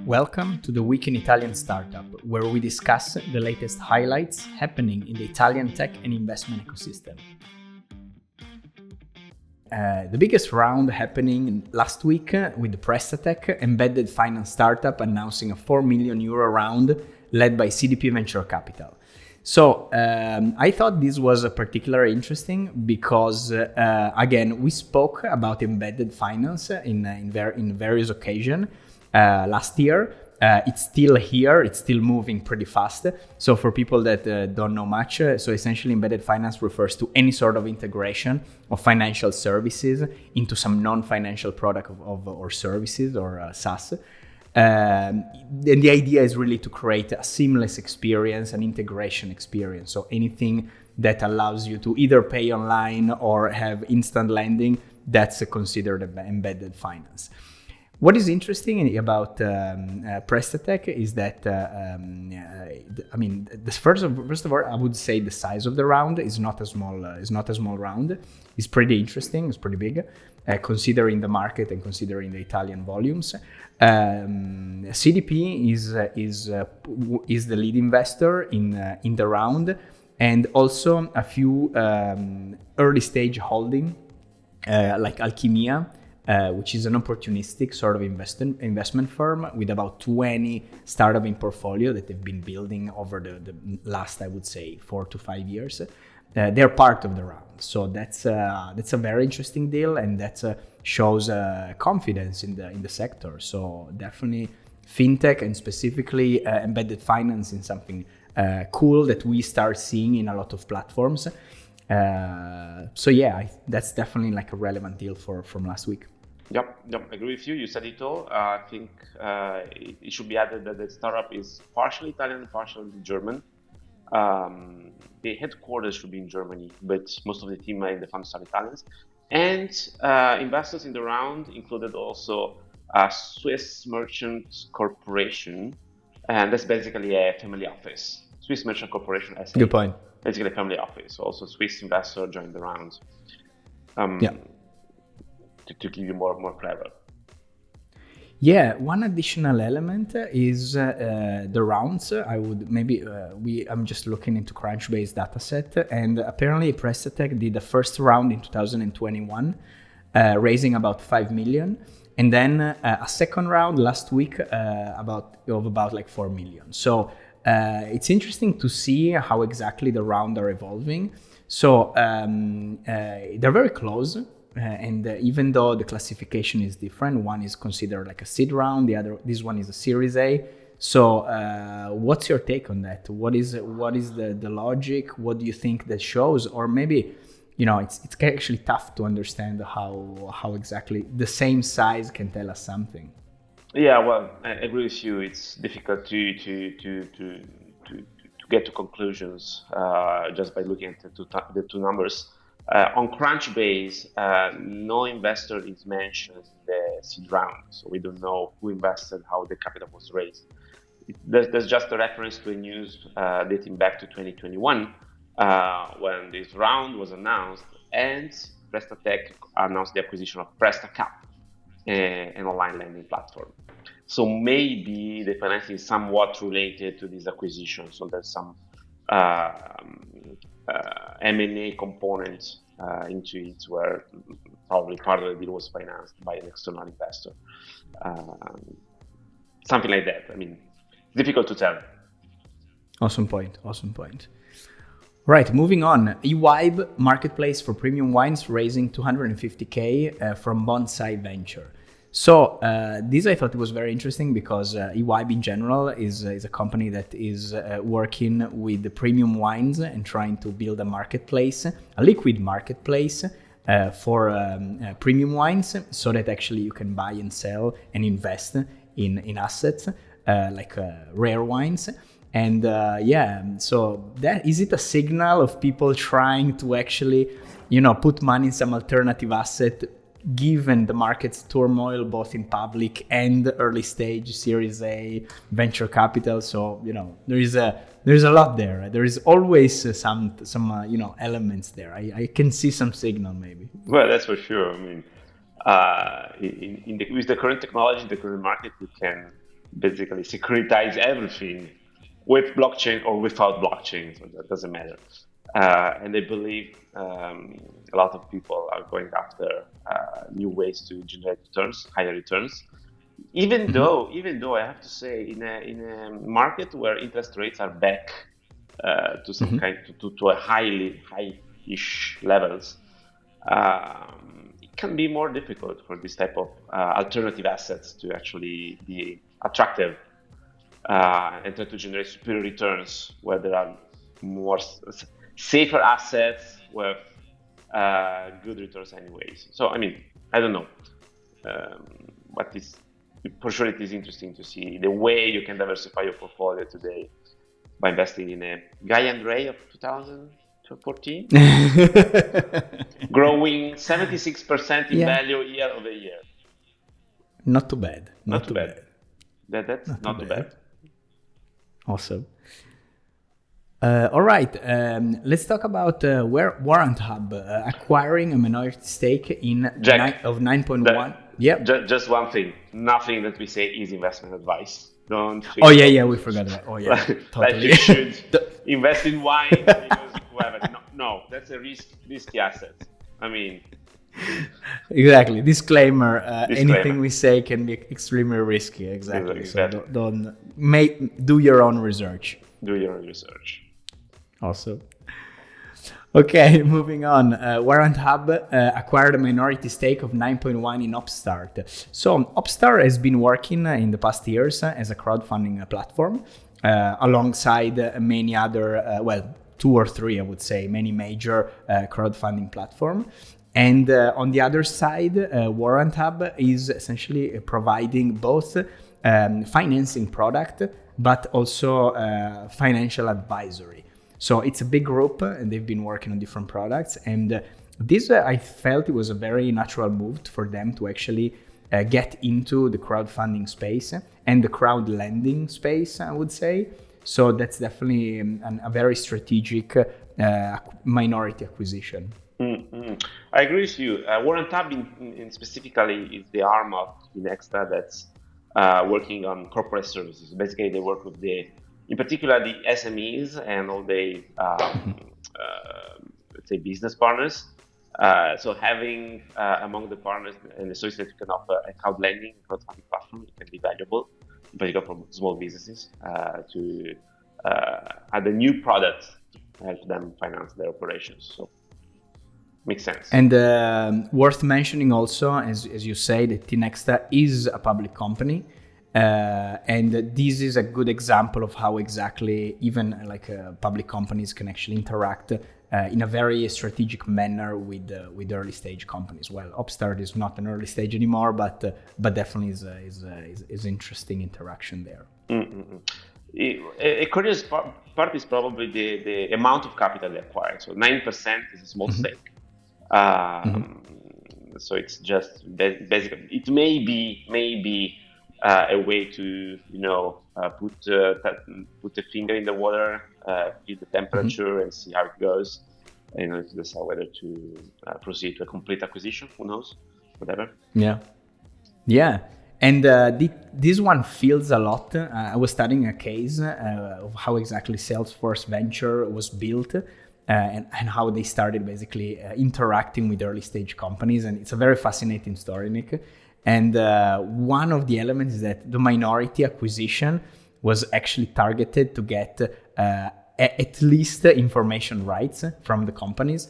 Welcome to the Week in Italian Startup, where we discuss the latest highlights happening in the Italian tech and investment ecosystem. The biggest round happening last week with the Prestatech embedded finance startup announcing a €4 million round led by CDP Venture Capital. So I thought this was particularly interesting because, again, we spoke about embedded finance in various occasions last year. It's still here, it's still moving pretty fast. So for people that don't know much, so essentially embedded finance refers to any sort of integration of financial services into some non-financial product or services or SaaS. And the idea is really to create a seamless experience, an integration experience. So anything that allows you to either pay online or have instant lending, that's considered embedded finance. What is interesting about Prestatech is that, first of all, I would say the size of the round is not a small round. It's pretty interesting. It's pretty big, considering the market and considering the Italian volumes. CDP is the lead investor in the round, and also a few early stage holding like Alchimia. Which is an opportunistic sort of investment firm with about 20 startups in portfolio that they've been building over the last, I would say, 4 to 5 years. They're part of the round. So that's a very interesting deal, and that shows confidence in the sector. So definitely fintech and specifically embedded finance is something cool that we start seeing in a lot of platforms. That's definitely like a relevant deal from last week. Yep, I agree with you. You said it all. I think it should be added that the startup is partially Italian, partially German. The headquarters should be in Germany, but most of the team and the founders are Italians. And investors in the round included also a Swiss Merchant Corporation, and that's basically a family office. Swiss Merchant Corporation SA. Good point. Basically a family office. Also Swiss investor joined the round. To give you more flavor. Yeah, one additional element is the rounds. I'm just looking into Crunchbase dataset, and apparently Prestatech did the first round in 2021, raising about 5 million, and then a second round last week about like 4 million. So it's interesting to see how exactly the round are evolving. So they're very close. And even though the classification is different, one is considered like a seed round, this one is a Series A. So what's your take on that? What is the logic? What do you think that shows? Or maybe, it's actually tough to understand how exactly the same size can tell us something. Yeah, well, I agree with you. It's difficult to get to conclusions just by looking at the two numbers. On Crunchbase, no investor is mentioned in the seed round, so we don't know who invested, how the capital was raised. There's just a reference to a news dating back to 2021 when this round was announced, and Prestatech announced the acquisition of Prestatech, an online lending platform. So maybe the financing is somewhat related to this acquisition, so there's some M&A component into it, where probably part of the deal was financed by an external investor. Something like that. Difficult to tell. Awesome point. Right, moving on. eWibe, marketplace for premium wines, raising 250K from Bonsai Ventures. So this I thought was very interesting because eWibe in general is a company that is working with the premium wines and trying to build a marketplace, a liquid marketplace for premium wines, so that actually you can buy and sell and invest in assets like rare wines. And so that is it a signal of people trying to actually put money in some alternative asset, given the market's turmoil, both in public and early stage Series A venture capital? So there's a lot there. There is always some elements there. I can see some signal maybe. Well, that's for sure. With the current technology, the current market, you can basically securitize everything with blockchain or without blockchain, so that doesn't matter. And they believe a lot of people are going after new ways to generate returns, higher returns. Even though I have to say, in a market where interest rates are back to some kind to a high-ish levels, it can be more difficult for this type of alternative assets to actually be attractive and try to generate superior returns where there are more safer assets with good returns anyways. So, I mean, I don't know. What is for sure, it is interesting to see the way you can diversify your portfolio today by investing in a Guy and Ray of 2014, growing 76% in value year over year. Not too bad. Not too bad. That's not too bad. Awesome. All right, let's talk about WarrantHub acquiring a minority stake in of 9.1. Yeah. Just one thing. Nothing that we say is investment advice. Don't. Oh yeah, we forgot that. Oh yeah, totally. Like you should invest in wine because you have it. No, that's a risky asset. I mean. Exactly. Disclaimer. Anything we say can be extremely risky. Exactly. So don't do your own research. Do your own research. Awesome. Okay, moving on. WarrantHub acquired a minority stake of 9.1 in Opstart. So Opstart has been working in the past years as a crowdfunding platform alongside many other, 2 or 3, I would say, many major crowdfunding platforms. And on the other side, WarrantHub is essentially providing both financing product, but also financial advisory. So it's a big group and they've been working on different products. And this, I felt it was a very natural move for them to actually get into the crowdfunding space and the crowd lending space, I would say. So that's definitely a very strategic minority acquisition. Mm-hmm. I agree with you. WarrantHub in specifically is the arm of Tinexta that's working on corporate services. Basically, they work with in particular, the SMEs and all the, let's say, business partners. So having among the partners and associates that you can offer a crowd lending, crowdfunding platform, it can be valuable, in particular for small businesses, to add a new product to help them finance their operations. So makes sense. And worth mentioning also, as you say, that Tinexta is a public company. And this is a good example of how exactly even public companies can actually interact in a very strategic manner with early stage companies. Well, Opstart is not an early stage anymore, but definitely is interesting interaction there. Mm-hmm. A curious part is probably the amount of capital they acquired. So 9% is a small stake. So it's just basically it may be a way to put a finger in the water, feel the temperature, and see how it goes, to decide whether to proceed to a complete acquisition. Who knows? Whatever. Yeah. And this one feels a lot. I was studying a case of how exactly Salesforce Venture was built. And how they started basically interacting with early stage companies. And it's a very fascinating story, Nick. And one of the elements is that the minority acquisition was actually targeted to get at least information rights from the companies.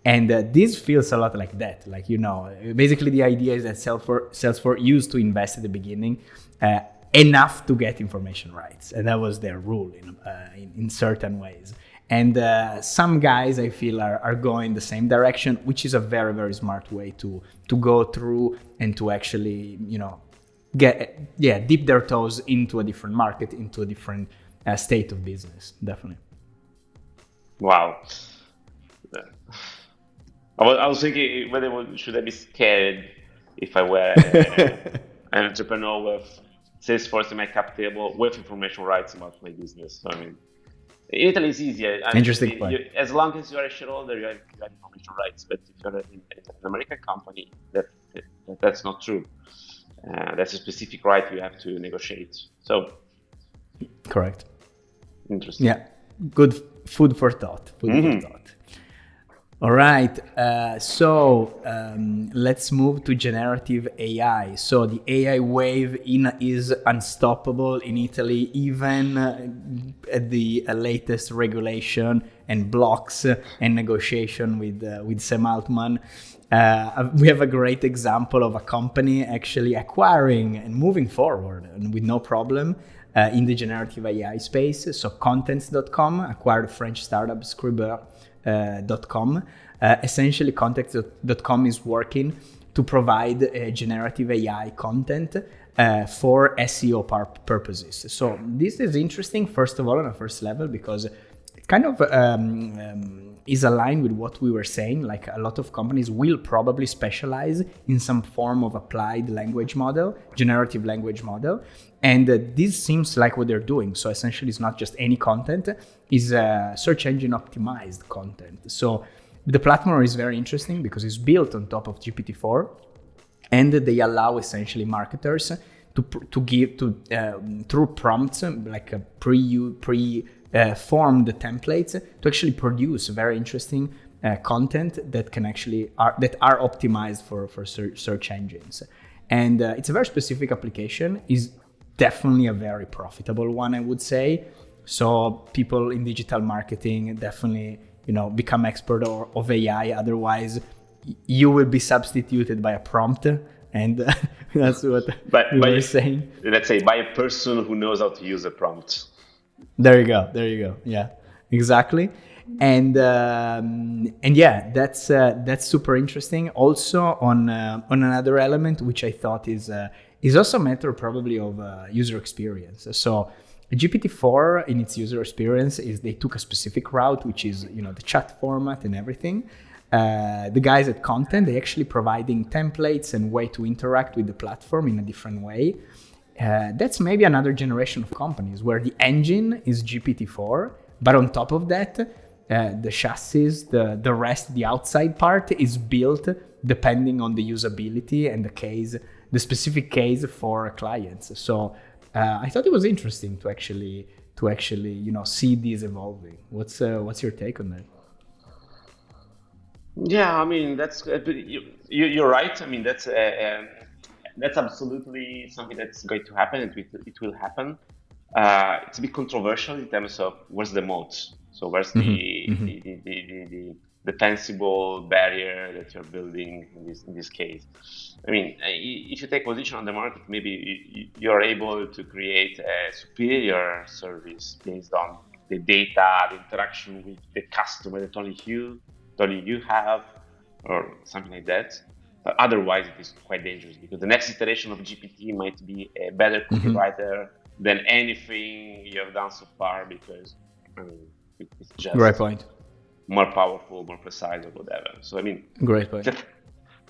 And this feels a lot like that. Basically the idea is that Salesforce used to invest at the beginning enough to get information rights. And that was their rule in certain ways. And some guys, I feel, are going the same direction, which is a very, very smart way to go through and to actually, dip their toes into a different market, into a different state of business. Definitely. Wow. I was thinking whether should I be scared if I were an entrepreneur with Salesforce in my cap table with information rights about my business. So, I mean, in Italy, it's easier. Interesting point. As long as you are a shareholder, you have information rights. But if you're an American company, that's not true. That's a specific right you have to negotiate. So, correct. Interesting. Yeah, good food for thought. For thought. All right, let's move to generative AI. So the AI wave is unstoppable in Italy, even at the latest regulation and blocks and negotiation with Sam Altman. We have a great example of a company actually acquiring and moving forward and with no problem in the generative AI space. So Contents.com acquired French startup Scriber.com. Essentially, Contents.com is working to provide generative AI content for SEO purposes. So this is interesting, first of all, on a first level, because it kind of is aligned with what we were saying. Like, a lot of companies will probably specialize in some form of applied language model, generative language model. And this seems like what they're doing. So essentially, it's not just any content, it's search engine optimized content. So the platform is very interesting because it's built on top of GPT-4, and they allow essentially marketers to give through prompts, like a pre-formed templates, to actually produce very interesting content that can actually are optimized for search engines. And it's a very specific application. Is definitely a very profitable one, I would say. So people in digital marketing definitely, become expert of AI. Otherwise, you will be substituted by a prompt, and that's what we were saying. Let's say by a person who knows how to use a prompt. There you go. Yeah, exactly. And yeah, that's super interesting. Also on another element, which I thought is also a matter probably of user experience. So GPT-4 in its user experience is they took a specific route, which is the chat format and everything. The guys at Content, they actually providing templates and way to interact with the platform in a different way. That's maybe another generation of companies where the engine is GPT-4, but on top of that, the chassis, the rest, the outside part is built depending on the usability and the specific case for clients. So I thought it was interesting to actually see these evolving. What's your take on that? Yeah, I mean, that's you're right. I mean, that's absolutely something that's going to happen. It will happen. It's a bit controversial in terms of where's the moat. So where's the defensible barrier that you're building in this case? I mean, if you take position on the market, maybe you're able to create a superior service based on the data, the interaction with the customer that only you have, or something like that. But otherwise, it is quite dangerous because the next iteration of GPT might be a better copywriter than anything you have done so far, because it's just great point. More powerful, more precise, or whatever. So I mean, great point. It's a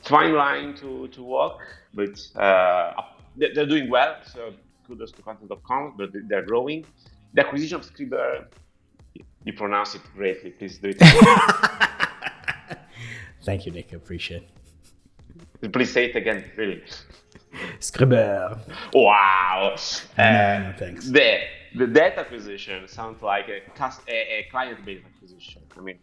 fine line to walk, but they're doing well. So kudos to Content.com, but they're growing. The acquisition of Scriber, you pronounce it greatly. Please do it. Thank you, Nick. I appreciate it. Please say it again, really. Scriber. Wow. No, thanks. The data acquisition sounds like a client-based acquisition. I mean,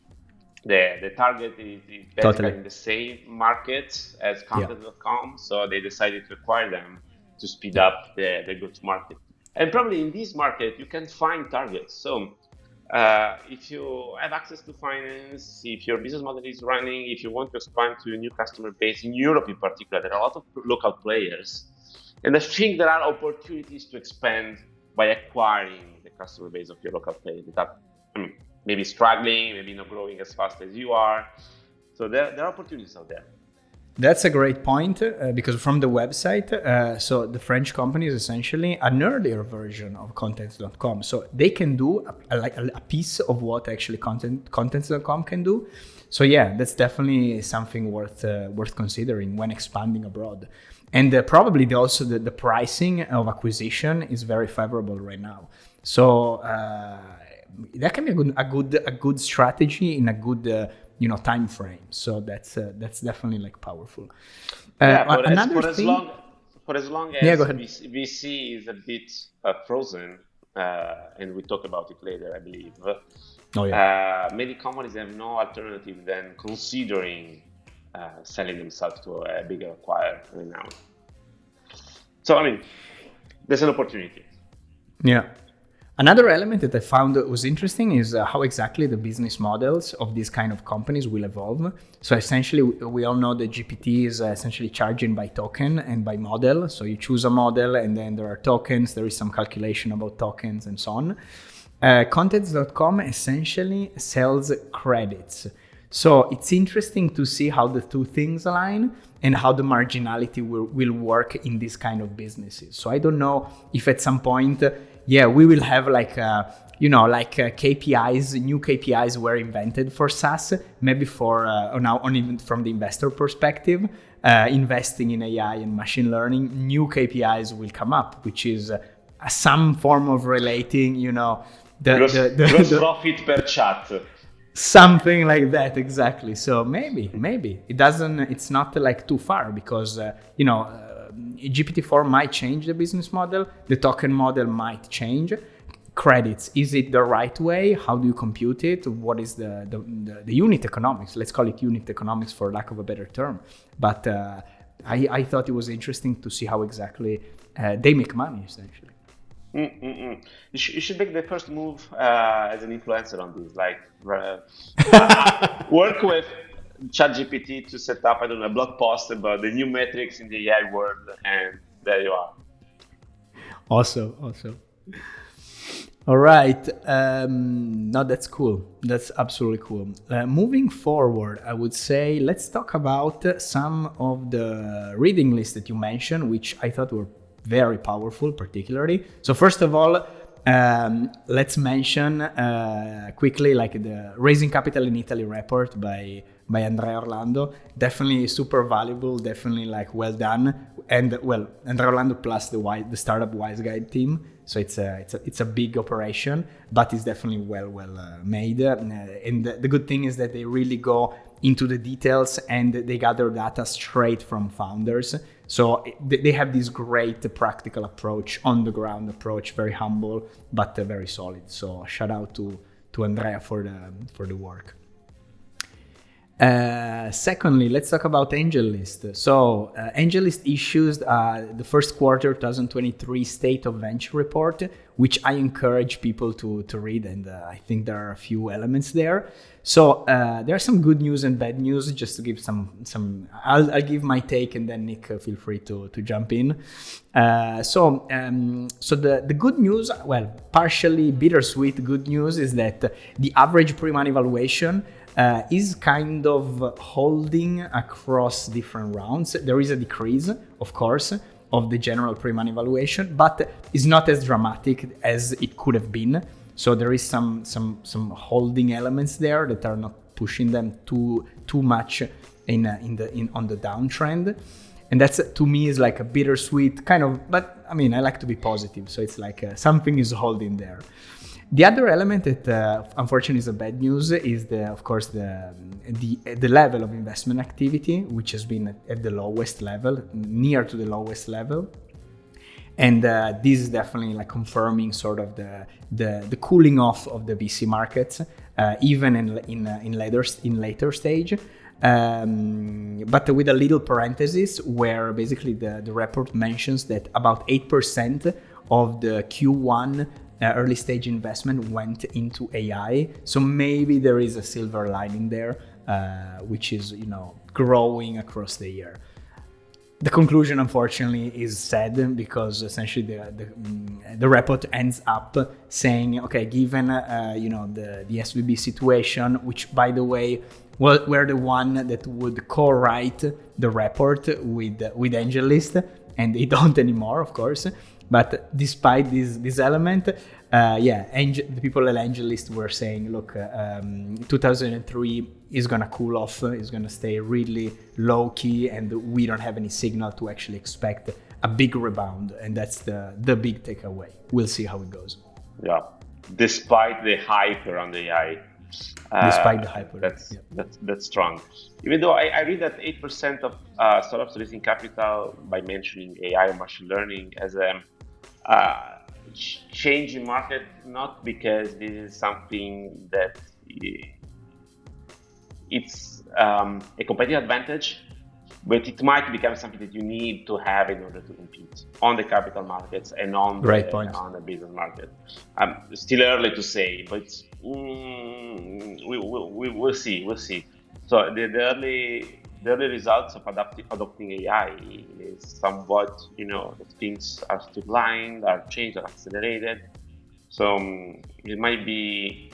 the target is basically in the same market as Content.com, so they decided to acquire them to speed up the go-to-market. And probably in this market, you can find targets. So if you have access to finance, if your business model is running, if you want to expand to a new customer base, in Europe in particular, there are a lot of local players. And I think there are opportunities to expand by acquiring the customer base of your local players that are maybe struggling, maybe not growing as fast as you are. So there are opportunities out there. That's a great point, because from the website, so the French company is essentially an earlier version of Contents.com. So they can do a piece of what actually Contents.com can do. So yeah, that's definitely something worth considering when expanding abroad. And probably also the pricing of acquisition is very favorable right now. So that can be a good strategy in a good time frame. So that's definitely like powerful. For for as long Yeah, as go ahead. VC is a bit frozen, and we talk about it later, I believe. Oh yeah. Many companies have no alternative than considering selling themselves to a bigger acquirer right now. So I mean, there's an opportunity. Yeah. Another element that I found was interesting is how exactly the business models of these kind of companies will evolve. So essentially, we all know that GPT is essentially charging by token and by model. So you choose a model and then there are tokens, there is some calculation about tokens and so on. Contents.com essentially sells credits. So it's interesting to see how the two things align and how the marginality will work in this kind of businesses. So I don't know if at some point, we will have KPIs, new KPIs were invented for SaaS, maybe for on even from the investor perspective, investing in AI and machine learning, new KPIs will come up, which is some form of relating, gross profit per chat. Something like that, exactly. So maybe it's not like too far because GPT-4 might change the business model, the token model might change. Credits, is it the right way? How do you compute it? What is the unit economics? Let's call it unit economics for lack of a better term. But I thought it was interesting to see how exactly they make money essentially. You should make the first move as an influencer on this, like work with ChatGPT to set up, a blog post about the new metrics in the AI world, and there you are. Awesome. All right. No, that's cool. That's absolutely cool. Moving forward, I would say let's talk about some of the reading lists that you mentioned, which I thought were very powerful, particularly. So first of all, let's mention quickly like the Raising Capital in Italy report by Andrea Orlando. Definitely super valuable, definitely like well done. And Andrea Orlando plus the startup Wise Guide team. So it's a big operation, but it's definitely well made. And the good thing is that they really go into the details and they gather data straight from founders. So they have this great practical approach, on the ground approach, very humble, but very solid. So shout out to Andrea for the work. Secondly, let's talk about AngelList. So AngelList issues the first quarter 2023 State of Venture report, which I encourage people to read, and I think there are a few elements there. So there are some good news and bad news. Just to give some I'll give my take, and then Nick, feel free to jump in. So the good news, partially bittersweet good news, is that the average pre-money valuation is kind of holding across different rounds. There is a decrease, of course, of the general pre-money valuation, but it's not as dramatic as it could have been. So there is some holding elements there that are not pushing them too much on the downtrend. And that's, to me, is like a bittersweet kind of, but I mean, I like to be positive. So it's like something is holding there. The other element that unfortunately is a bad news is the level of investment activity, which has been at the lowest level, near to the lowest level. And this is definitely like confirming sort of the cooling off of the VC markets, even in later stage. But with a little parenthesis where basically the report mentions that about 8% of the Q1 early stage investment went into AI. So maybe there is a silver lining there, which is, growing across the year. The conclusion, unfortunately, is sad because essentially the report ends up saying, okay, given the SVB situation, which, by the way, we're the one that would co-write the report with AngelList, and they don't anymore, of course. But despite this element, the people at AngelList were saying, look, 2003 is going to cool off, is going to stay really low key, and we don't have any signal to actually expect a big rebound. And that's the big takeaway. We'll see how it goes. Yeah, despite the hype around AI. Despite the hype. That's strong. Even though I read that 8% of startups raising capital by mentioning AI or machine learning as a change in market, not because this is something that it's a competitive advantage, but it might become something that you need to have in order to compete on the capital markets and on the business market. Still early to say, but we'll see. So the early results of adopting AI is somewhat, that things are streamlined, are changed, are accelerated. So it might be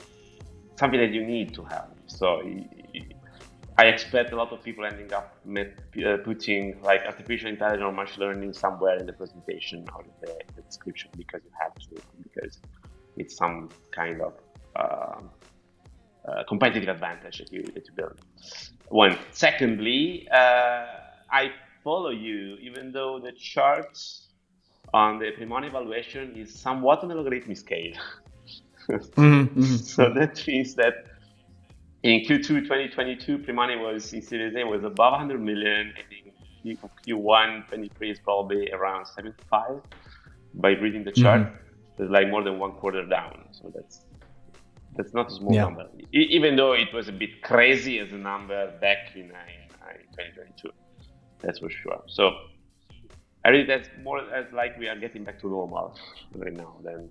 something that you need to have. So I expect a lot of people ending up putting like artificial intelligence or machine learning somewhere in the presentation or the description, because you have to, because it's some kind of competitive advantage that you build. One. Secondly, I follow you, even though the charts on the pre-money valuation is somewhat on a logarithmic scale. So that means that in Q2 2022, pre-money was in Series A was above 100 million. I think Q1 23 is probably around 75 by reading the chart. It's like more than one quarter down. So that's not a small number, even though it was a bit crazy as a number back in 2022. That's for sure. So I read that's more as like we are getting back to normal right now. Then.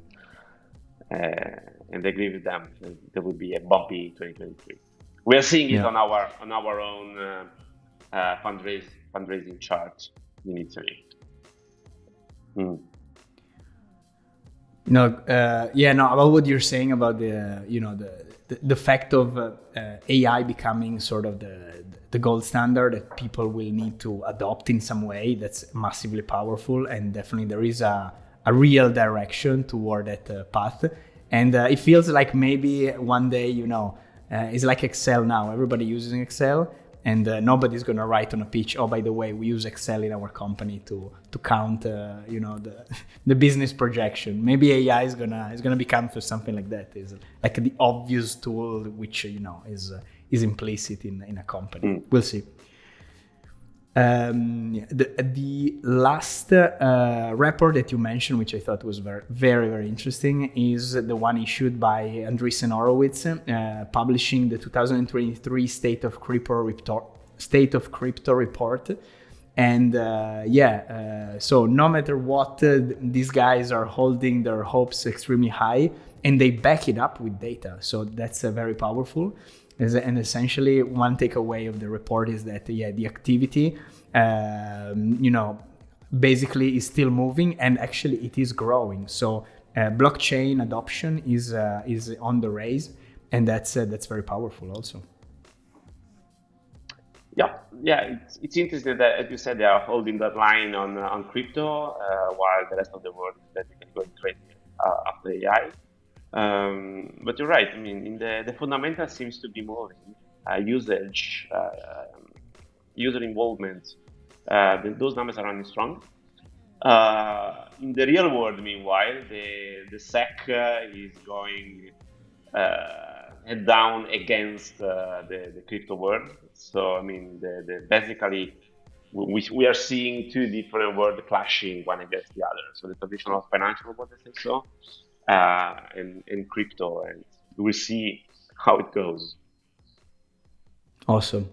And I agree with them. There will be a bumpy 2023. We are seeing it on our own fundraising chart in Italy. About what you're saying about the fact of AI becoming sort of the gold standard that people will need to adopt in some way. That's massively powerful, and definitely there is a real direction toward that path. And it feels like maybe one day, it's like Excel now. Everybody uses Excel, and nobody's going to write on a pitch, oh, by the way, we use Excel in our company to count, the business projection. Maybe AI is gonna become for something like that. Is like the obvious tool, which is implicit in a company. We'll see. The last report that you mentioned, which I thought was very, very, very interesting, is the one issued by Andreessen Horowitz, publishing the 2023 State of Crypto report. And so no matter what, these guys are holding their hopes extremely high, and they back it up with data. So that's very powerful. And essentially, one takeaway of the report is that the activity, basically is still moving, and actually it is growing. So blockchain adoption is on the rise, and that's very powerful also. Yeah, it's interesting that, as you said, they are holding that line on crypto, while the rest of the world is basically going crazy after AI. But you're right. I mean, the fundamental seems to be moving. Usage, user involvement, those numbers are running strong. In the real world, meanwhile, the SEC is going head down against the crypto world. So I mean, basically, we are seeing two different worlds clashing one against the other. So the traditional financial world, I think so. And crypto, and we'll see how it goes. Awesome.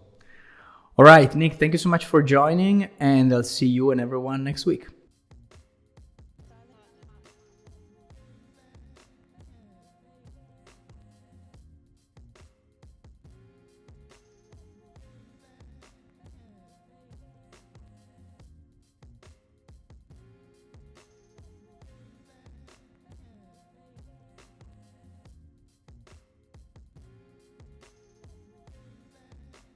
All right, Nick, thank you so much for joining, and I'll see you and everyone next week.